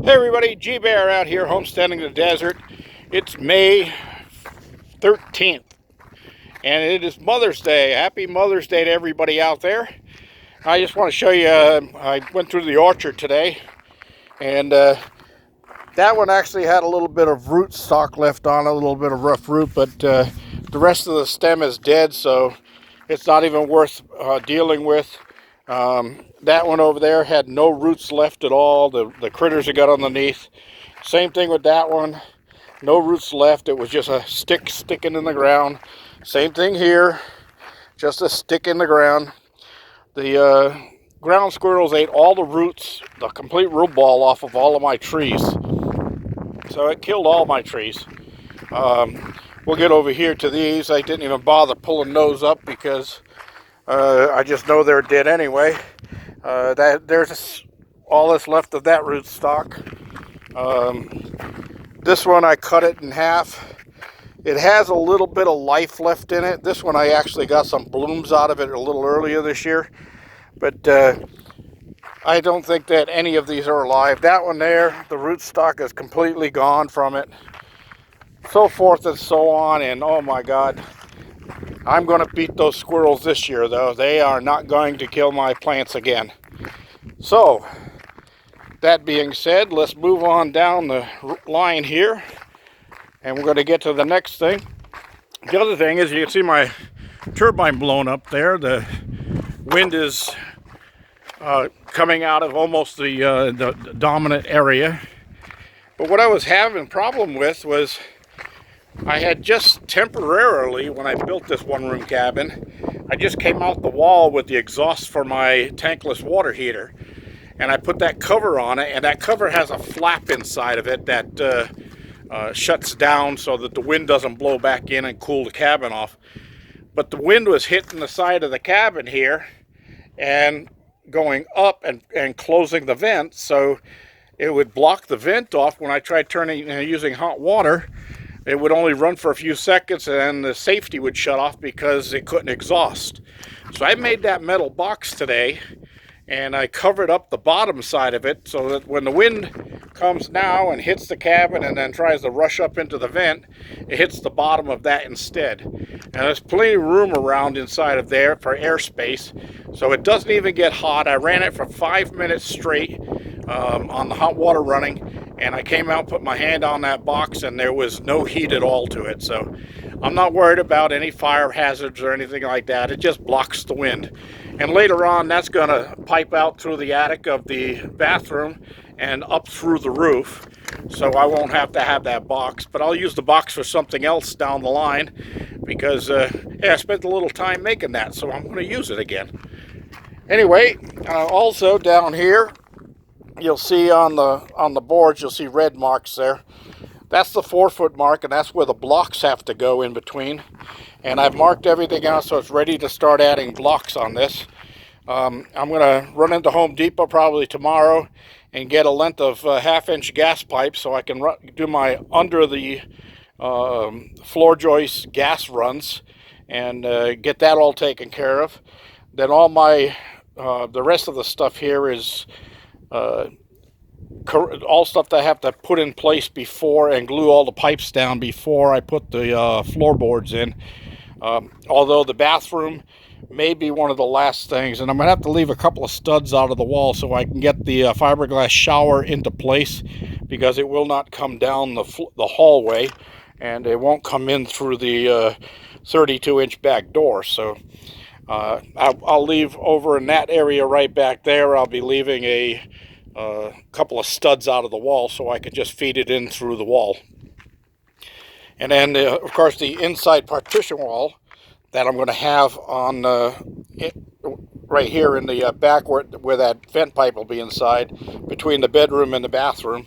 Hey everybody, G-Bear out here homesteading the desert. It's May 13th and it is Mother's Day. Happy Mother's Day to everybody out there. I just want to show you, I went through the orchard today and that one actually had a little bit of root stock left on it, a little bit of rough root, but the rest of the stem is dead, so it's not even worth dealing with. That one over there had no roots left at all. The critters had got underneath. Same thing with that one. No roots left. It was just a stick sticking in the ground. Same thing here. Just a stick in the ground. The ground squirrels ate all the roots, the complete root ball off of all of my trees. So it killed all my trees. We'll get over here to these. I didn't even bother pulling those up because I just know they're dead anyway. There's all that's left of that root stock. This one I cut it in half. It has a little bit of life left in it. This one I actually got some blooms out of it a little earlier this year. But I don't think that any of these are alive. That one there, the root stock is completely gone from it. So forth and so on, and oh my God. I'm going to beat those squirrels this year, though. They are not going to kill my plants again. So, that being said, let's move on down the line here. And we're going to get to the next thing. The other thing is you can see my turbine blown up there. The wind is coming out of almost the dominant area. But what I was having a problem with was I had just temporarily, when I built this one-room cabin, I just came out the wall with the exhaust for my tankless water heater. And I put that cover on it, and that cover has a flap inside of it that shuts down so that the wind doesn't blow back in and cool the cabin off. But the wind was hitting the side of the cabin here and going up and closing the vent, so it would block the vent off when I tried turning using hot water. It would only run for a few seconds and then the safety would shut off because it couldn't exhaust. So I made that metal box today and I covered up the bottom side of it so that when the wind comes now and hits the cabin and then tries to rush up into the vent, it hits the bottom of that instead. And there's plenty of room around inside of there for airspace, so it doesn't even get hot. I ran it for 5 minutes straight on the hot water running, and I came out, put my hand on that box, and there was no heat at all to it. So I'm not worried about any fire hazards or anything like that. It just blocks the wind. And later on, that's going to pipe out through the attic of the bathroom and up through the roof. So I won't have to have that box. But I'll use the box for something else down the line because yeah, I spent a little time making that, so I'm going to use it again. Anyway, also down here, you'll see on the boards, you'll see red marks there. That's the 4-foot mark, and that's where the blocks have to go in between. And I've marked everything out so it's ready to start adding blocks on this. I'm going to run into Home Depot probably tomorrow and get a length of 1/2-inch gas pipe so I can do my under the floor joist gas runs and get that all taken care of. Then all my the rest of the stuff here is all stuff that I have to put in place before and glue all the pipes down before I put the floorboards in. Although the bathroom may be one of the last things, and I'm going to have to leave a couple of studs out of the wall so I can get the fiberglass shower into place, because it will not come down the hallway and it won't come in through the 32-inch back door. So I'll leave over in that area right back there. I'll be leaving a couple of studs out of the wall so I can just feed it in through the wall. And then of course the inside partition wall that I'm going to have on right here in the back where that vent pipe will be inside between the bedroom and the bathroom.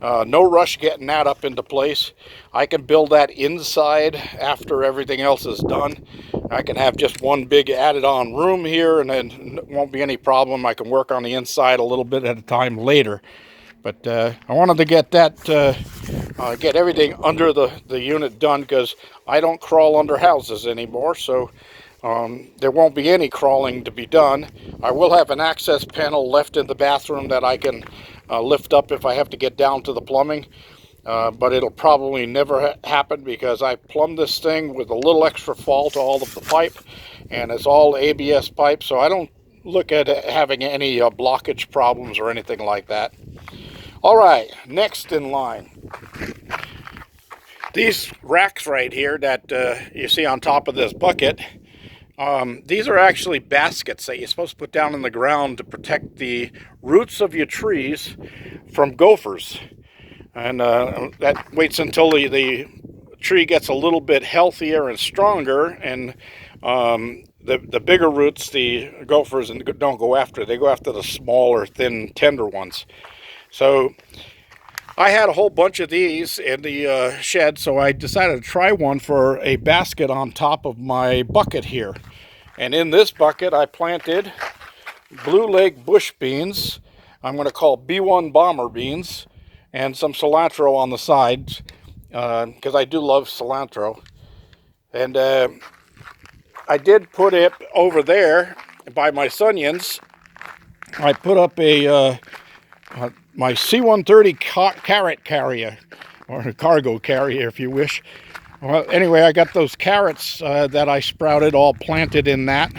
No rush getting that up into place. I can build that inside after everything else is done. I can have just one big added on room here, and then it won't be any problem. I can work on the inside a little bit at a time later. But I wanted to get that, get everything under the unit done, because I don't crawl under houses anymore, so there won't be any crawling to be done. I will have an access panel left in the bathroom that I can lift up if I have to get down to the plumbing. But it'll probably never happen because I plumbed this thing with a little extra fall to all of the pipe, and it's all ABS pipe, so I don't look at it having any blockage problems or anything like that. All right, next in line. These racks right here that you see on top of this bucket, these are actually baskets that you're supposed to put down in the ground to protect the roots of your trees from gophers. And that waits until the tree gets a little bit healthier and stronger, and the bigger roots, the gophers don't go after. They go after the smaller, thin, tender ones. So I had a whole bunch of these in the shed, so I decided to try one for a basket on top of my bucket here. And in this bucket, I planted Blue Lake bush beans. I'm going to call B1 bomber beans, and some cilantro on the sides, because I do love cilantro. And I did put it over there by my Sunions. I put up my C-130 carrot carrier, or a cargo carrier if you wish. Well, anyway, I got those carrots that I sprouted all planted in that.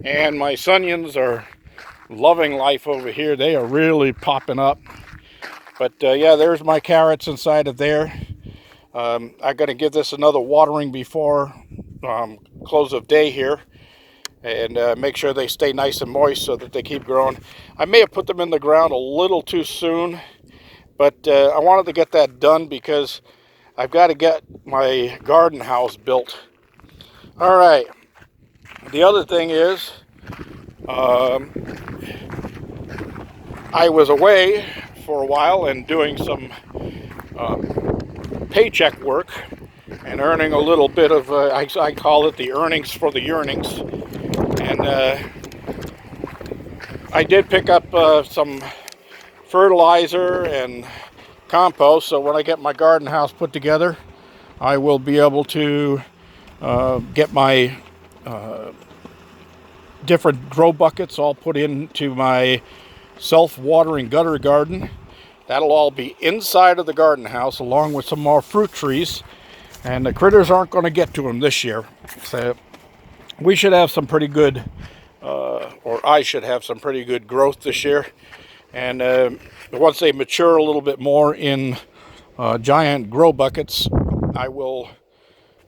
And my Sunions are loving life over here. They are really popping up. But yeah, there's my carrots inside of there. I'm going to give this another watering before close of day here, and make sure they stay nice and moist so that they keep growing. I may have put them in the ground a little too soon, but I wanted to get that done because I've got to get my garden house built. All right. The other thing is, I was away for a while and doing some paycheck work and earning a little bit of, I call it the earnings for the yearnings. And I did pick up some fertilizer and compost, so when I get my garden house put together, I will be able to get my different grow buckets all put into my self-watering gutter garden. That'll all be inside of the garden house along with some more fruit trees, and the critters aren't going to get to them this year. So we should have some pretty good, or I should have some pretty good growth this year. And once they mature a little bit more in giant grow buckets, I will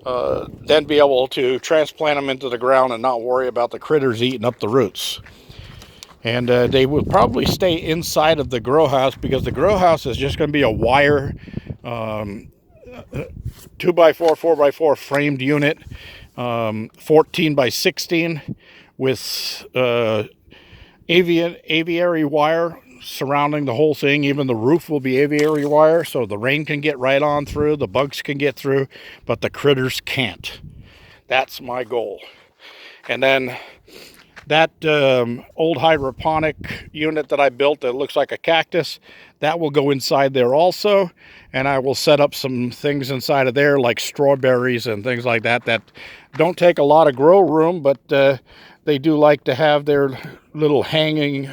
then be able to transplant them into the ground and not worry about the critters eating up the roots. And they will probably stay inside of the grow house because the grow house is just going to be a wire 2x4, 4x4 framed unit, 14 by 16 with aviary wire surrounding the whole thing. Even the roof will be aviary wire, so the rain can get right on through, the bugs can get through, but the critters can't. That's my goal. And then that old hydroponic unit that I built that looks like a cactus, that will go inside there also. And I will set up some things inside of there like strawberries and things like that that don't take a lot of grow room, but they do like to have their little hanging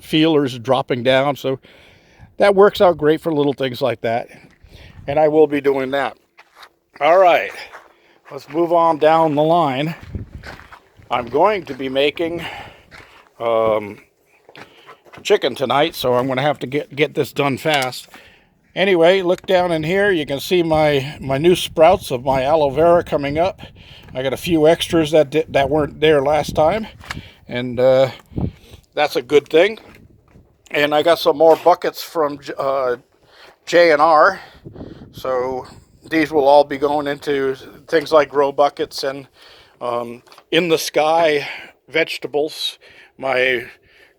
feelers dropping down. So that works out great for little things like that. And I will be doing that. All right, let's move on down the line. I'm going to be making chicken tonight, so I'm going to have to get this done fast. Anyway, look down in here. You can see my new sprouts of my aloe vera coming up. I got a few extras that weren't there last time, and that's a good thing. And I got some more buckets from J&R, so these will all be going into things like grow buckets and in the sky vegetables. My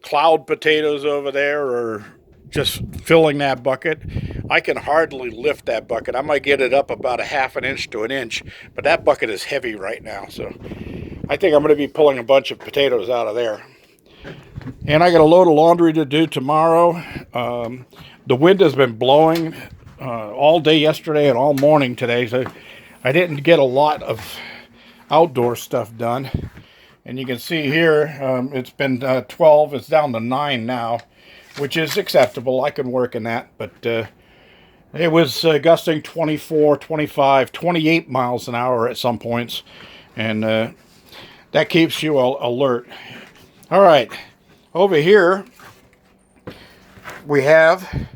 cloud potatoes over there are just filling that bucket. I can hardly lift that bucket. I might get it up about a half an inch to an inch, but that bucket is heavy right now, so I think I'm going to be pulling a bunch of potatoes out of there. And I got a load of laundry to do tomorrow. The wind has been blowing all day yesterday and all morning today, so I didn't get a lot of outdoor stuff done. And you can see here, it's been 12, it's down to 9 now. which is acceptable. I can work in that, but it was gusting 24, 25, 28 miles an hour at some points, and that keeps you alert. All right, over here we have,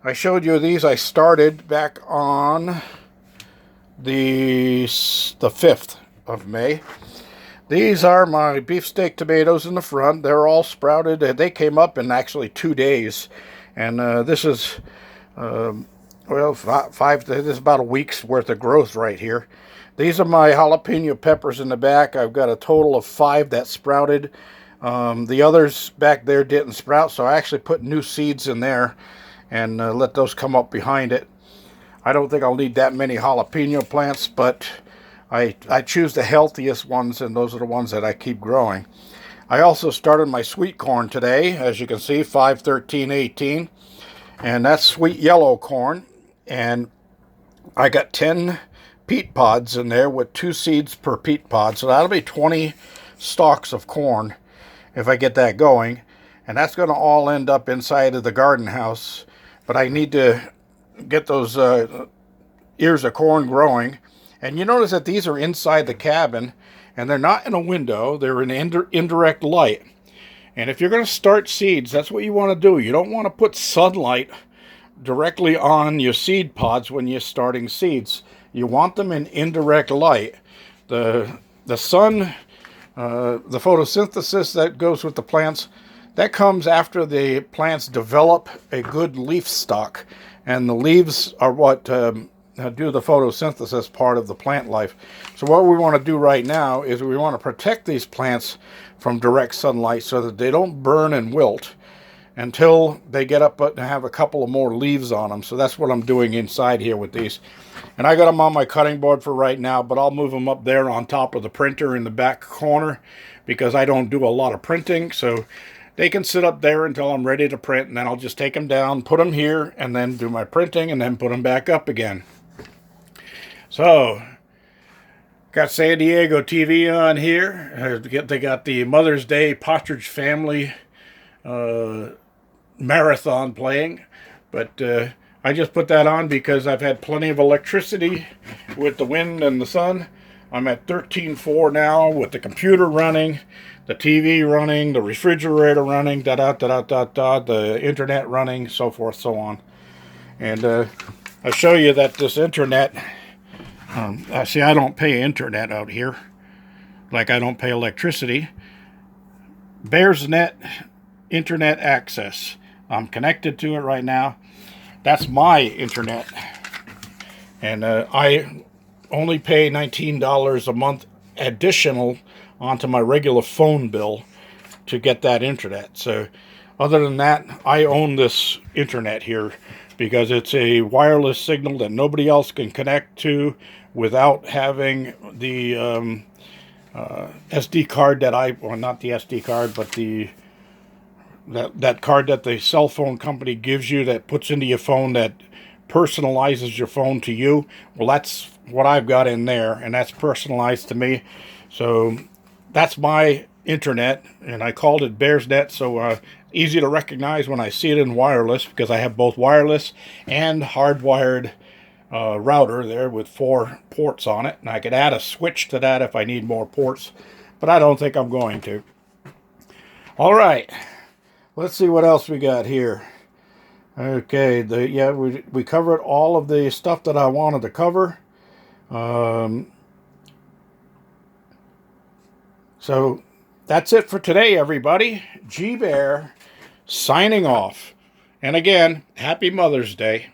I showed you these. I started back on the 5th of May. These are my beefsteak tomatoes in the front. They're all sprouted. They came up in actually 2 days, and this is well, this is about a week's worth of growth right here. These are my jalapeno peppers in the back. I've got a total of 5 that sprouted. The others back there didn't sprout, so I actually put new seeds in there and let those come up behind it. I don't think I'll need that many jalapeno plants, but I choose the healthiest ones, and those are the ones that I keep growing. I also started my sweet corn today, as you can see, 5/13/18, and that's sweet yellow corn. And I got 10 peat pods in there with 2 seeds per peat pod, so that'll be 20 stalks of corn if I get that going. And that's going to all end up inside of the garden house, but I need to get those ears of corn growing. And you notice that these are inside the cabin, and they're not in a window. They're in indirect light. And if you're going to start seeds, that's what you want to do. You don't want to put sunlight directly on your seed pods when you're starting seeds. You want them in indirect light. The sun, the photosynthesis that goes with the plants, that comes after the plants develop a good leaf stock, and the leaves are what do the photosynthesis part of the plant life. So what we want to do right now is we want to protect these plants from direct sunlight so that they don't burn and wilt until they get up and have a couple of more leaves on them. So that's what I'm doing inside here with these. And I got them on my cutting board for right now, but I'll move them up there on top of the printer in the back corner because I don't do a lot of printing. So they can sit up there until I'm ready to print, and then I'll just take them down, put them here, and then do my printing, and then put them back up again. So, got San Diego TV on here. They got the Mother's Day Partridge Family marathon playing, but I just put that on because I've had plenty of electricity with the wind and the sun. I'm at 13.4 now with the computer running, the TV running, the refrigerator running, the internet running, so forth, so on. And I'll show you that this internet, see, I don't pay internet out here like I don't pay electricity. BearsNet internet access. I'm connected to it right now. That's my internet. And I only pay $19 a month additional onto my regular phone bill to get that internet. So other than that, I own this internet here because it's a wireless signal that nobody else can connect to without having the SD card that well, not the SD card, but that card that the cell phone company gives you that puts into your phone that personalizes your phone to you. Well, that's what I've got in there, and that's personalized to me. So that's my internet, and I called it BearsNet, so easy to recognize when I see it in wireless because I have both wireless and hardwired router there with 4 ports on it, and I could add a switch to that if I need more ports, but I don't think I'm going to. All right, let's see what else we got here. Okay, we covered all of the stuff that I wanted to cover. So that's it for today, everybody. G Bear signing off. And again, happy Mother's Day.